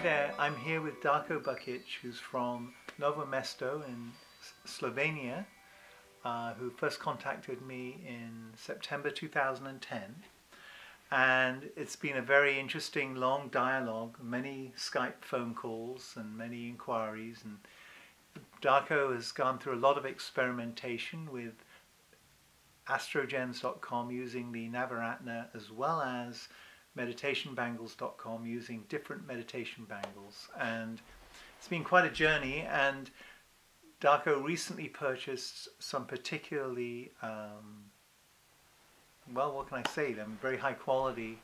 there, I'm here with Darko Brkich, who's from Novo Mesto in Slovenia, who first contacted me in September 2010. And it's been a very interesting long dialogue, many Skype phone calls and many inquiries. And Darko has gone through a lot of experimentation with astrogems.com using the Navaratna, as well as meditationbangles.com using different meditation bangles. And it's been quite a journey, and Darko recently purchased some particularly well, what can I say, them very high quality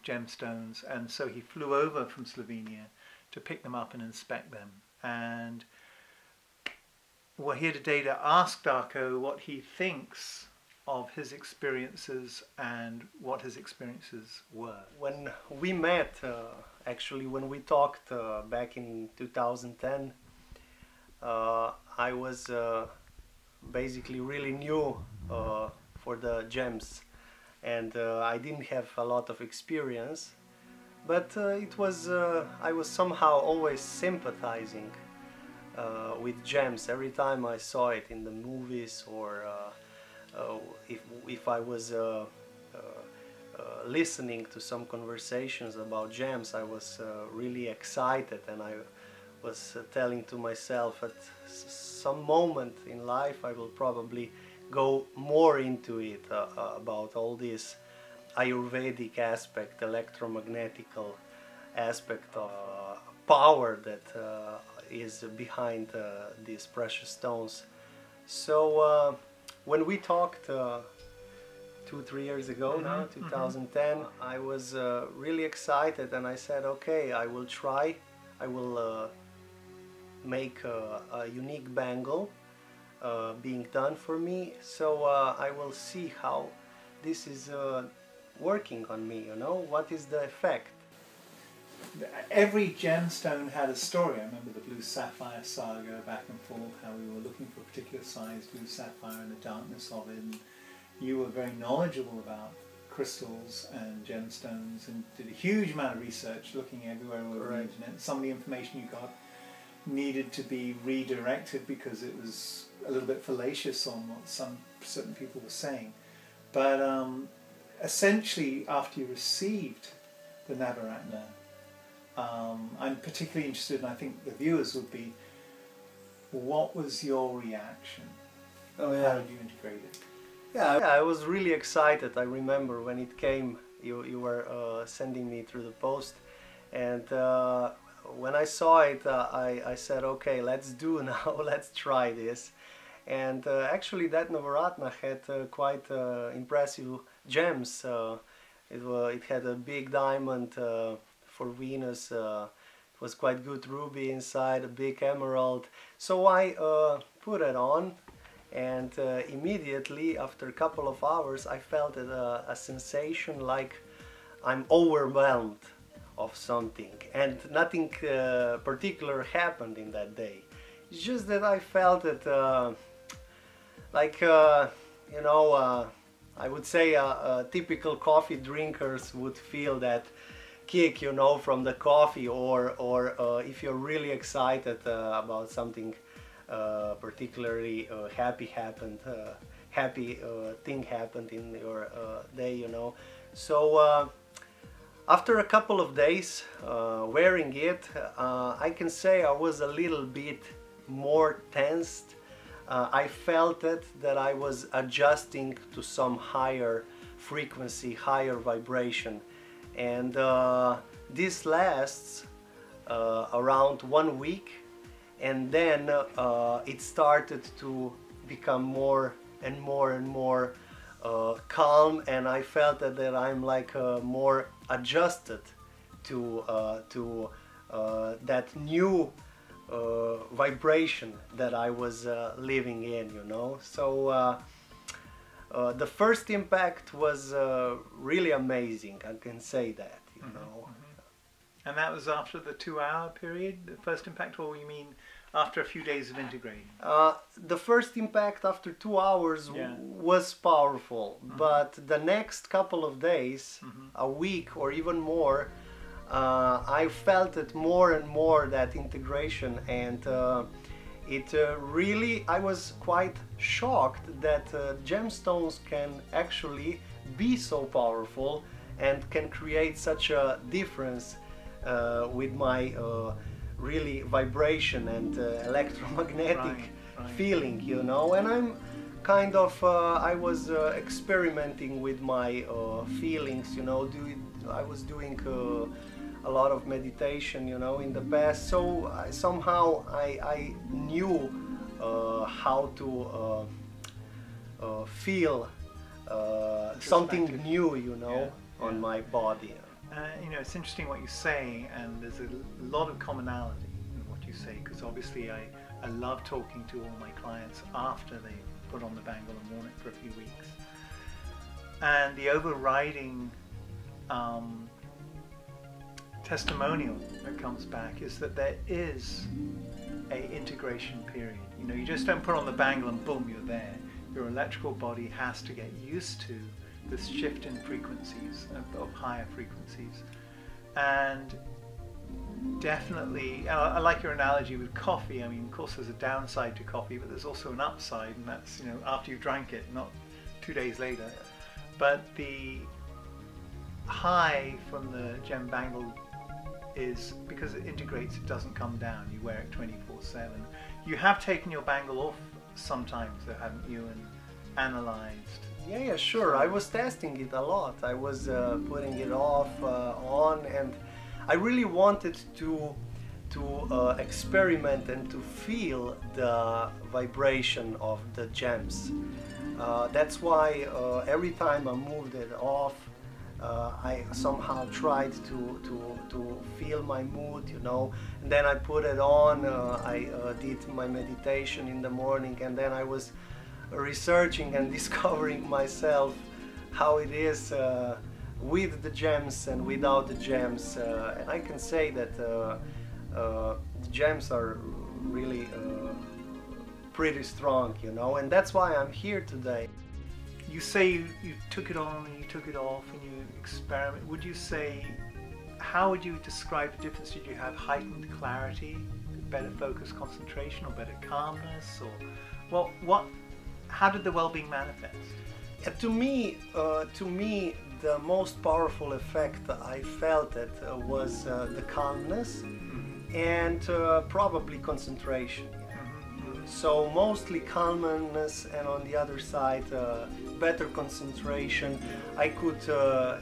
gemstones, and so he flew over from Slovenia to pick them up and inspect them. And we're here today to ask Darko what he thinks of his experiences and what his experiences were. When we met, actually when we talked back in 2010, I was basically really new for the gems, and I didn't have a lot of experience, but it was I was somehow always sympathizing with gems every time I saw it in the movies, or if I was listening to some conversations about gems, I was really excited, and I was telling to myself, at some moment in life I will probably go more into it, about all this Ayurvedic aspect, electromagnetical aspect of power that is behind these precious stones. So when we talked 2-3 years ago now, 2010, I was really excited, and I said, okay, I will try, I will make a unique bangle being done for me, so I will see how this is working on me, you know, what is the effect. Every gemstone had a story. I remember the blue sapphire saga, back and forth, how we were looking for a particular size blue sapphire and the darkness of it. And you were very knowledgeable about crystals and gemstones and did a huge amount of research, looking everywhere over the internet. Some of the information you got needed to be redirected because it was a little bit fallacious on what certain people were saying. But essentially, after you received the Navaratna, I'm particularly interested, and I think the viewers would be, what was your reaction? Oh, yeah. How did you integrate it? Yeah, I was really excited. I remember when it came, you were sending me through the post, and when I saw it, I said, okay, let's do now, let's try this. And actually that Navaratna had quite impressive gems. It had a big diamond for Venus, it was quite good ruby inside, a big emerald. So I put it on, and immediately after a couple of hours I felt a sensation like I'm overwhelmed of something, and nothing particular happened in that day. It's just that I felt it like you know, I would say typical coffee drinkers would feel that kick, you know, from the coffee, or if you're really excited about something particularly happy thing happened in your day, you know. So after a couple of days wearing it, I can say I was a little bit more tensed. I felt that I was adjusting to some higher frequency, higher vibration, and this lasts around 1 week, and then it started to become more and more calm, and I felt that I'm like more adjusted to that new vibration that I was living in, you know. So the first impact was really amazing, I can say that, you know. And that was after the 2-hour period, the first impact, or you mean after a few days of integrating? The first impact after 2 hours was powerful, but the next couple of days, a week or even more, I felt it more and more, that integration, and really, I was quite shocked that gemstones can actually be so powerful and can create such a difference with my really vibration and electromagnetic feeling, you know. And I'm kind of I was experimenting with my feelings, you know. I was doing a lot of meditation, you know, in the past, so somehow I knew how to feel something new, you know, on my body. You know, it's interesting what you say, and there's a lot of commonality in what you say, because obviously I love talking to all my clients after they put on the bangle and worn it for a few weeks. And the overriding testimonial that comes back is that there is a integration period. You know, you just don't put on the bangle and boom, you're there. Your electrical body has to get used to this shift in frequencies, of higher frequencies. And definitely, I like your analogy with coffee. I mean, of course there's a downside to coffee, but there's also an upside, and that's, you know, after you've drank it, not 2 days later. But the high from the gem bangle is, because it integrates, it doesn't come down. You wear it 24/7. You have taken your bangle off sometimes, though, haven't you, and analyzed? Yeah, sure. I was testing it a lot. I was putting it off, on, and I really wanted to experiment and to feel the vibration of the gems. That's why every time I moved it off, I somehow tried to feel my mood, you know, and then I put it on. I did my meditation in the morning, and then I was researching and discovering myself how it is with the gems and without the gems, and I can say that the gems are really pretty strong, you know, and that's why I'm here today. You say you took it on and you took it off and you experiment. Would you say, how would you describe the difference? Did you have heightened clarity, better focus, concentration, or better calmness, or how did the well-being manifest? To me, the most powerful effect I felt was the calmness and probably concentration. So mostly calmness, and on the other side, better concentration. I could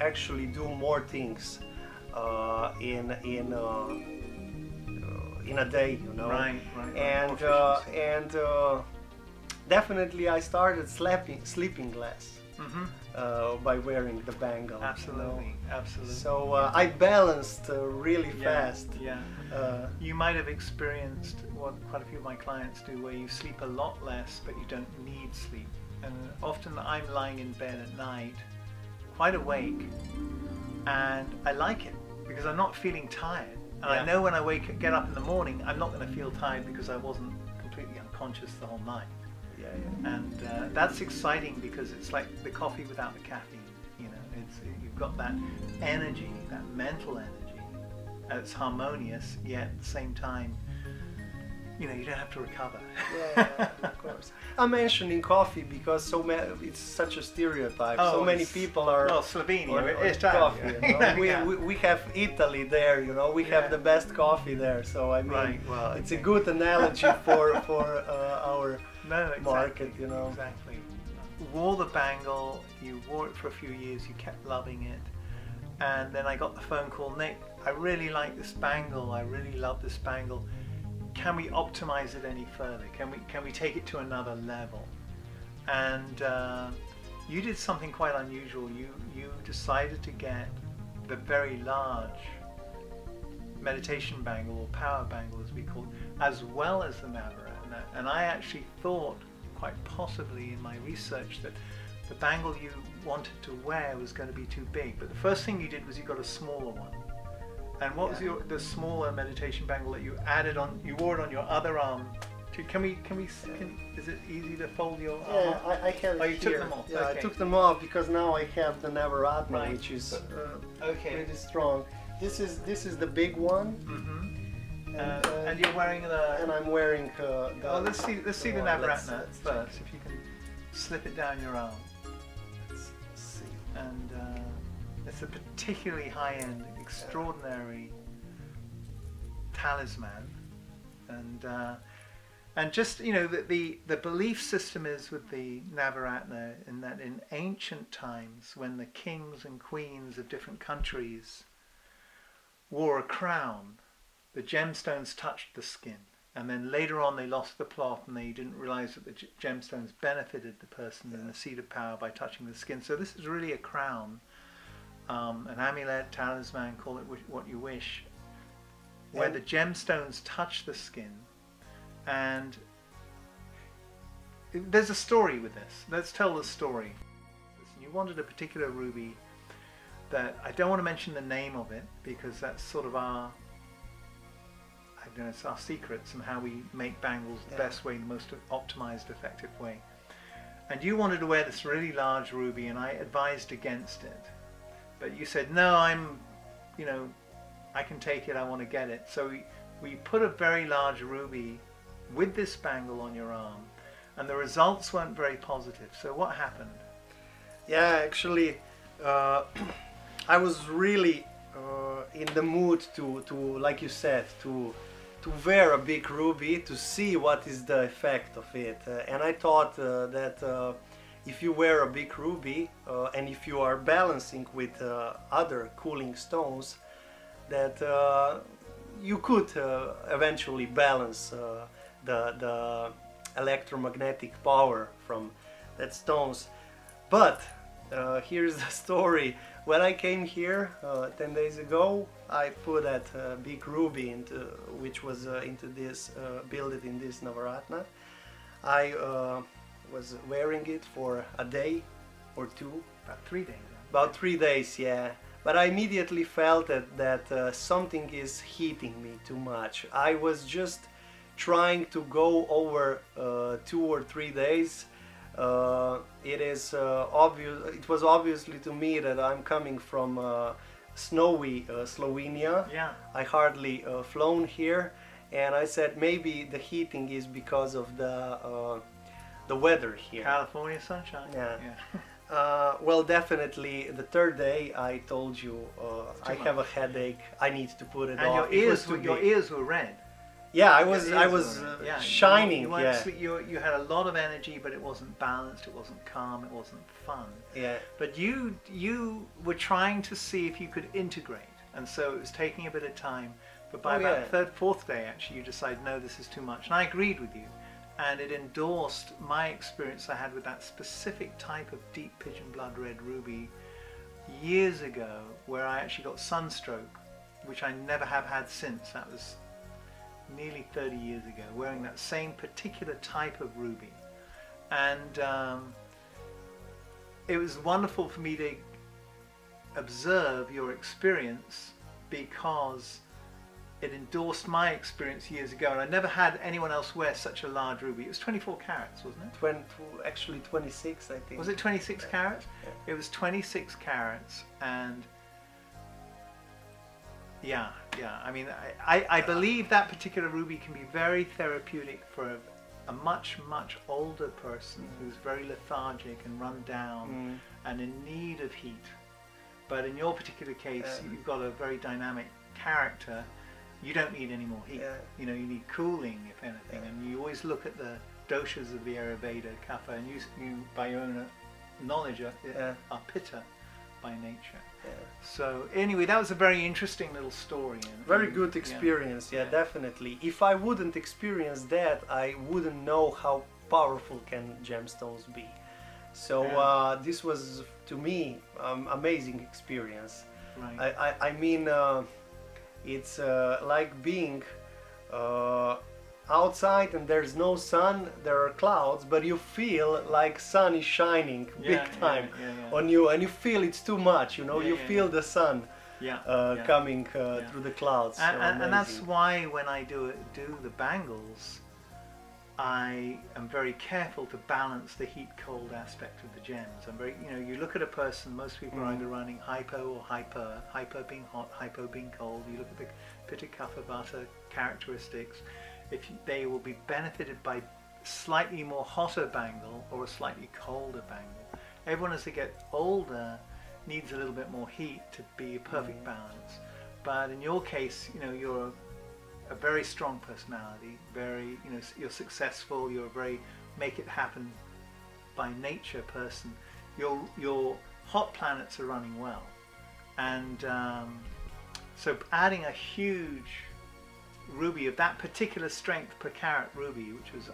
actually do more things in a day, you know. Right. And definitely I started sleeping less by wearing the bangle. Absolutely, you know? absolutely. So I balanced really fast. Yeah. You might have experienced what quite a few of my clients do, where you sleep a lot less, but you don't need sleep. And often I'm lying in bed at night, quite awake, and I like it because I'm not feeling tired. And I know when I get up in the morning, I'm not going to feel tired because I wasn't completely unconscious the whole night. And that's exciting, because it's like the coffee without the caffeine. You know, you've got that energy, that mental energy. It's harmonious, yet at the same time, you know, you don't have to recover. Yeah, of course. I'm mentioning coffee because it's such a stereotype. So many people are Slovenia, it's coffee. You know? we have Italy there, you know. We have the best coffee there. So I mean, it's a good analogy for our market, you know. Exactly. Wore the bangle. You wore it for a few years. You kept loving it, and then I got the phone call, Nick, I really like this bangle. I really love this bangle. Can we optimize it any further? Can we take it to another level? And you did something quite unusual. You decided to get the very large meditation bangle, or power bangle as we call it, as well as the Navaratna. And I actually thought, quite possibly in my research, that the bangle you wanted to wear was going to be too big. But the first thing you did was you got a smaller one. And what was the smaller meditation bangle that you added on? You wore it on your other arm. Is it easy to fold your arm? Yeah, I have it. Oh, you took them off. Yeah, okay. I took them off because now I have the Navaratna, which is pretty strong. this is the big one. And you're wearing the. And I'm wearing. Let's see the Navaratna first. If you can slip it down your arm. Let's see. And it's a particularly high-end, extraordinary talisman, and just, you know, the belief system is with the Navaratna in that in ancient times, when the kings and queens of different countries wore a crown, the gemstones touched the skin, and then later on they lost the plot and they didn't realize that the gemstones benefited the person in the seat of power by touching the skin. So this is really a crown, an amulet, talisman, call it what you wish, where the gemstones touch the skin. And there's a story with this. Let's tell the story. You wanted a particular ruby that I don't want to mention the name of it, because that's sort of our, I don't know, it's our secrets and how we make bangles the best way, the most optimized, effective way. And you wanted to wear this really large ruby, and I advised against it. But you said, no, you know, I can take it, I want to get it. So we put a very large ruby with this bangle on your arm, and the results weren't very positive. So what happened? Yeah, actually, I was really in the mood to, like you said, to wear a big ruby to see what is the effect of it. And I thought that if you wear a big ruby and if you are balancing with other cooling stones, that you could eventually balance the electromagnetic power from that stones. But here's the story. When I came here 10 days ago, I put that big ruby into, which was built in this Navaratna. I was wearing it for a day or two. About 3 days. About 3 days, yeah. But I immediately felt that something is heating me too much. I was just trying to go over 2 or 3 days. It was obviously to me that I'm coming from snowy Slovenia. Yeah. I hardly flown here, and I said maybe the heating is because of the weather here. California sunshine. Yeah. Well, definitely the 3rd day I told you I have a headache. I need to put it off. And your ears were red. Yeah, I was shining. You had a lot of energy, but it wasn't balanced, it wasn't calm, it wasn't fun. Yeah. But you were trying to see if you could integrate, and so it was taking a bit of time. But by about the 3rd, 4th day, actually, you decided, no, this is too much. And I agreed with you, and it endorsed my experience I had with that specific type of deep pigeon blood red ruby years ago, where I actually got sunstroke, which I never have had since. That was nearly 30 years ago, wearing that same particular type of ruby. And it was wonderful for me to observe your experience, because it endorsed my experience years ago, and I never had anyone else wear such a large ruby. It was 24 carats, wasn't it? Actually 26, I think. Was it 26 carats? Yeah. It was 26 carats, and yeah. I mean, I believe that particular ruby can be very therapeutic for a much older person who's very lethargic and run down and in need of heat. But in your particular case, you've got a very dynamic character. You don't need any more heat. You know, you need cooling, if anything. And you always look at the doshas of the Ayurveda, kapha, and you by your own knowledge, are pitta by nature. So anyway, that was a very interesting little story. And very good experience, definitely. If I wouldn't experience that, I wouldn't know how powerful can gemstones be. So this was, to me, amazing experience. Right. I mean, it's like being outside and there's no sun, there are clouds, but you feel like sun is shining big time on you, and you feel it's too much, you know, you feel the sun coming through the clouds. And that's why when I do the bangles, I am very careful to balance the heat-cold aspect of the gems. I'm very, you look at a person, most people are either running hypo or hyper being hot, hypo being cold. You look at the Pitta Kapha Vata characteristics. They will be benefited by slightly more hotter bangle or a slightly colder bangle. Everyone as they get older needs a little bit more heat to be a perfect balance. But in your case, you're a very strong personality, very, you're successful, you're a very make it happen by nature person. Your hot planets are running well, and so adding a huge ruby of that particular strength per carat ruby, which was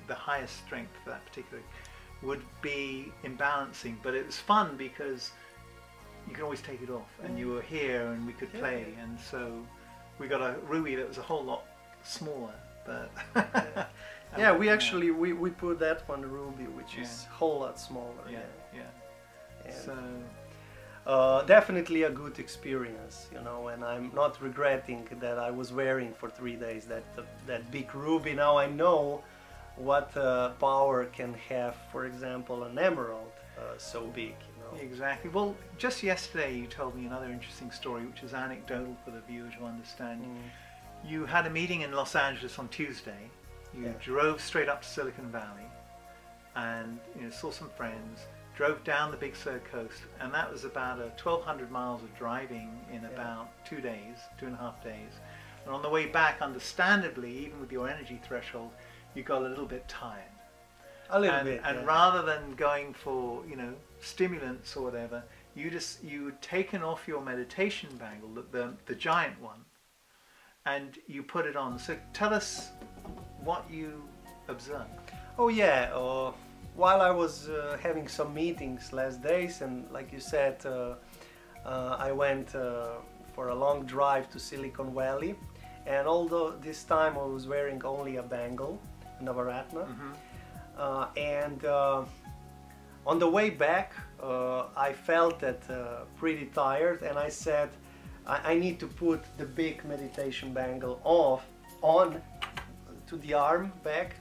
the highest strength for that particular, would be imbalancing. But it was fun because you can always take it off, and you were here and we could play, and so we got a ruby that was a whole lot smaller, but yeah, we actually we put that one ruby, which is a whole lot smaller. Yeah. So definitely a good experience, and I'm not regretting that I was wearing for 3 days that big ruby. Now I know what power can have, for example, an emerald so big. Exactly. Well, just yesterday you told me another interesting story, which is anecdotal for the viewer to understand. You had a meeting in Los Angeles on Tuesday. You drove straight up to Silicon Valley and saw some friends, drove down the Big Sur coast, and that was about 1,200 miles of driving in about 2 days, 2.5 days. And on the way back, understandably, even with your energy threshold, you got a little bit tired. A little bit. And rather than going for, stimulants or whatever, you'd taken off your meditation bangle, the giant one, and you put it on. So tell us what you observed. Oh yeah, while I was having some meetings last days, and like you said, I went for a long drive to Silicon Valley, and although this time I was wearing only a bangle, Navaratna, and on the way back I felt that pretty tired, and I said I need to put the big meditation bangle on to the arm back,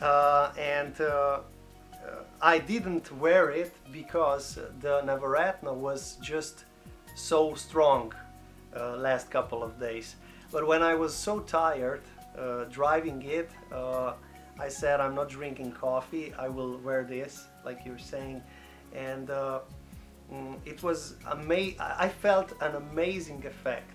and I didn't wear it because the Navaratna was just so strong last couple of days. But when I was so tired driving it, I said I'm not drinking coffee, I will wear this, like you're saying, and it was amazing. I felt an amazing effect.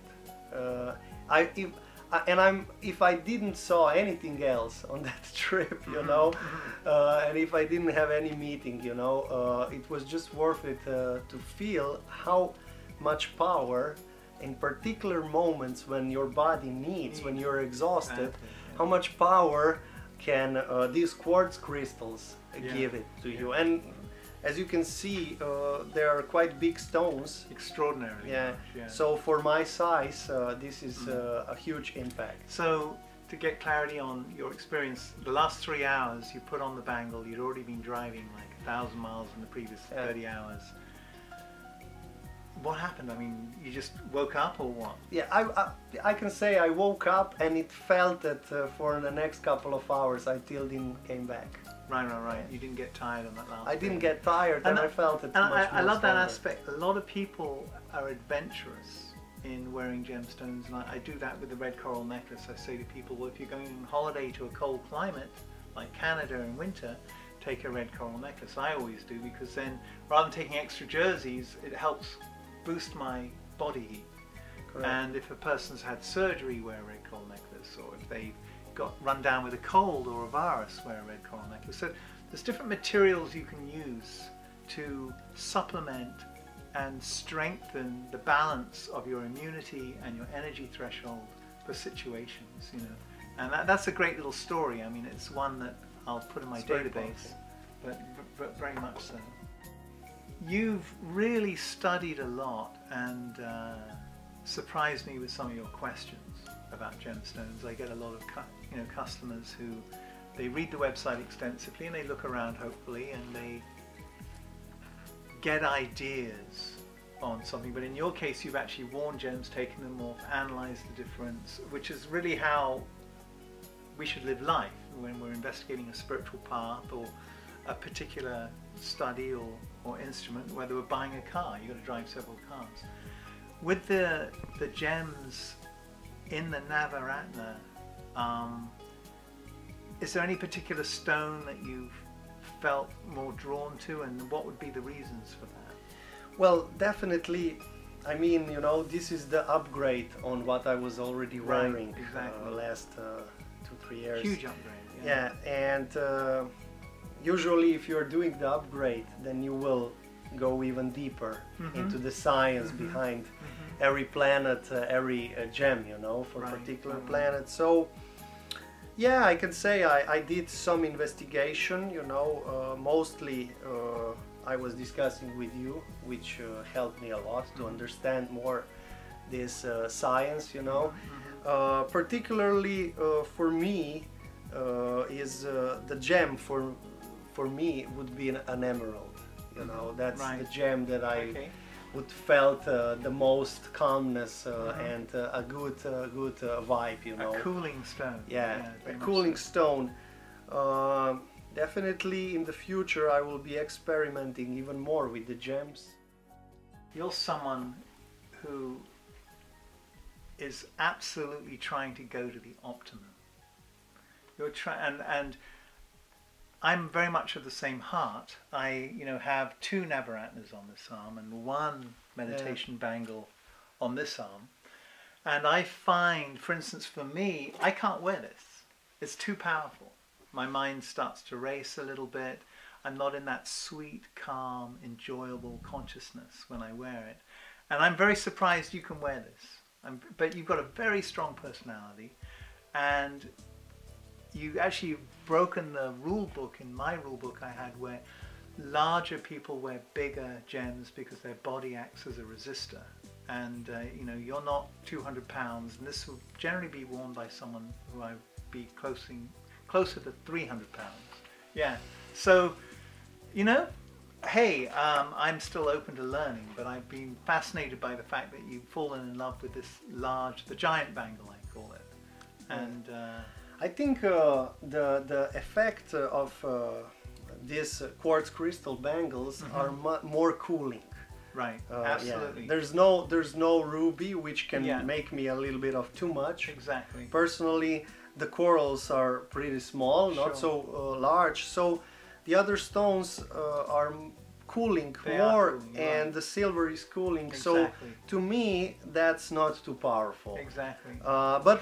If I didn't saw anything else on that trip, and if I didn't have any meeting, it was just worth it to feel how much power, in particular moments when your body needs, when you're exhausted, how much power can these quartz crystals give it to you. And as you can see, they are quite big stones. Extraordinary. Yeah. So for my size, this is a huge impact. So to get clarity on your experience, the last 3 hours you put on the bangle, you'd already been driving like 1,000 miles in the previous 30 hours. What happened? I mean, you just woke up or what? Yeah, I can say I woke up and it felt that for the next couple of hours I still didn't came back. Right. You didn't get tired on that last I didn't get tired, and I felt it much more I love that stronger. aspect. A lot of people are adventurous in wearing gemstones, and I do that with the red coral necklace. I say to people, well, if you're going on holiday to a cold climate like Canada in winter, take a red coral necklace. I always do, because then rather than taking extra jerseys, it helps boost my body heat. Correct. And if a person's had surgery, wear a red coral necklace, or if they've got run down with a cold or a virus, wear a red coral necklace. So there's different materials you can use to supplement and strengthen the balance of your immunity and your energy threshold for situations, And that's a great little story. I mean, it's one that I'll put in my database, but very much so. You've really studied a lot and surprised me with some of your questions about gemstones. I get a lot of customers who they read the website extensively and they look around, hopefully, and they get ideas on something. But in your case, you've actually worn gems, taken them off, analyzed the difference, which is really how we should live life, when we're investigating a spiritual path or a particular study or instrument, whether we're buying a car, you've got to drive several cars. With the gems in the Navaratna, is there any particular stone that you've felt more drawn to, and what would be the reasons for that? Well, definitely, I mean, you know, this is the upgrade on what I was already wearing last 2-3 years. Huge upgrade. Yeah, and usually if you're doing the upgrade, then you will go even deeper into the science behind every planet, every gem, you know, for particular planet. So yeah, I can say I did some investigation, you know, mostly I was discussing with you, which helped me a lot to understand more this science, you know. Particularly for me is the gem for me would be an emerald, you know. That's the gem that I would felt the most calmness and a good vibe, you know. A cooling stone. Yeah, a cooling stone. Definitely in the future I will be experimenting even more with the gems. You're someone who is absolutely trying to go to the optimum. You're trying, and I'm very much of the same heart. I, you know, have 2 Navaratnas on this arm and 1 meditation bangle on this arm. And I find, for instance, for me, I can't wear this. It's too powerful. My mind starts to race a little bit. I'm not in that sweet, calm, enjoyable consciousness when I wear it. And I'm very surprised you can wear this. But you've got a very strong personality, and you actually broken the rule book. In my rule book I had where larger people wear bigger gems because their body acts as a resistor, and you know, you're not 200 pounds, and this will generally be worn by someone who I'd be closer to 300 pounds. Yeah, so you know, hey, I'm still open to learning, but I've been fascinated by the fact that you've fallen in love with this the giant bangle, I call it. And I think the effect of these quartz crystal bangles are more cooling. Right, absolutely. Yeah. There's no ruby, which can make me a little bit of too much. Exactly. Personally, the corals are pretty small, not so large. So the other stones are cooling more, and the silver is cooling. Exactly. So to me, that's not too powerful. Exactly. But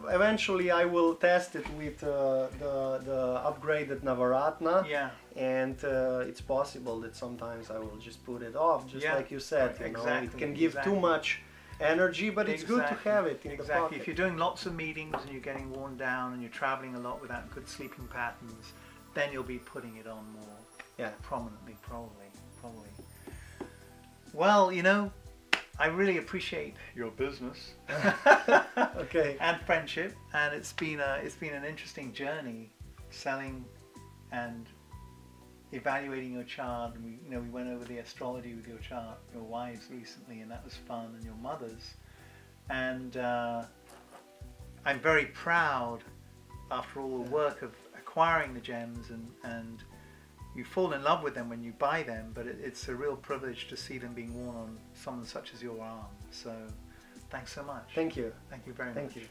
eventually I will test it with the upgraded Navaratna. Yeah. And it's possible that sometimes I will just put it off, just like you said. You know, it can give too much energy, but it's good to have it in the pocket. If you're doing lots of meetings and you're getting worn down and you're traveling a lot without good sleeping patterns, then you'll be putting it on more prominently, probably. Well, you know, I really appreciate your business and friendship, and it's been an interesting journey selling and evaluating your chart. And we went over the astrology with your chart, your wives recently, and that was fun, and your mother's. And I'm very proud, after all the work of acquiring the gems, and you fall in love with them when you buy them, but it's a real privilege to see them being worn on someone such as your arm. So thanks so much. Thank you. Thank you very much. Thank you.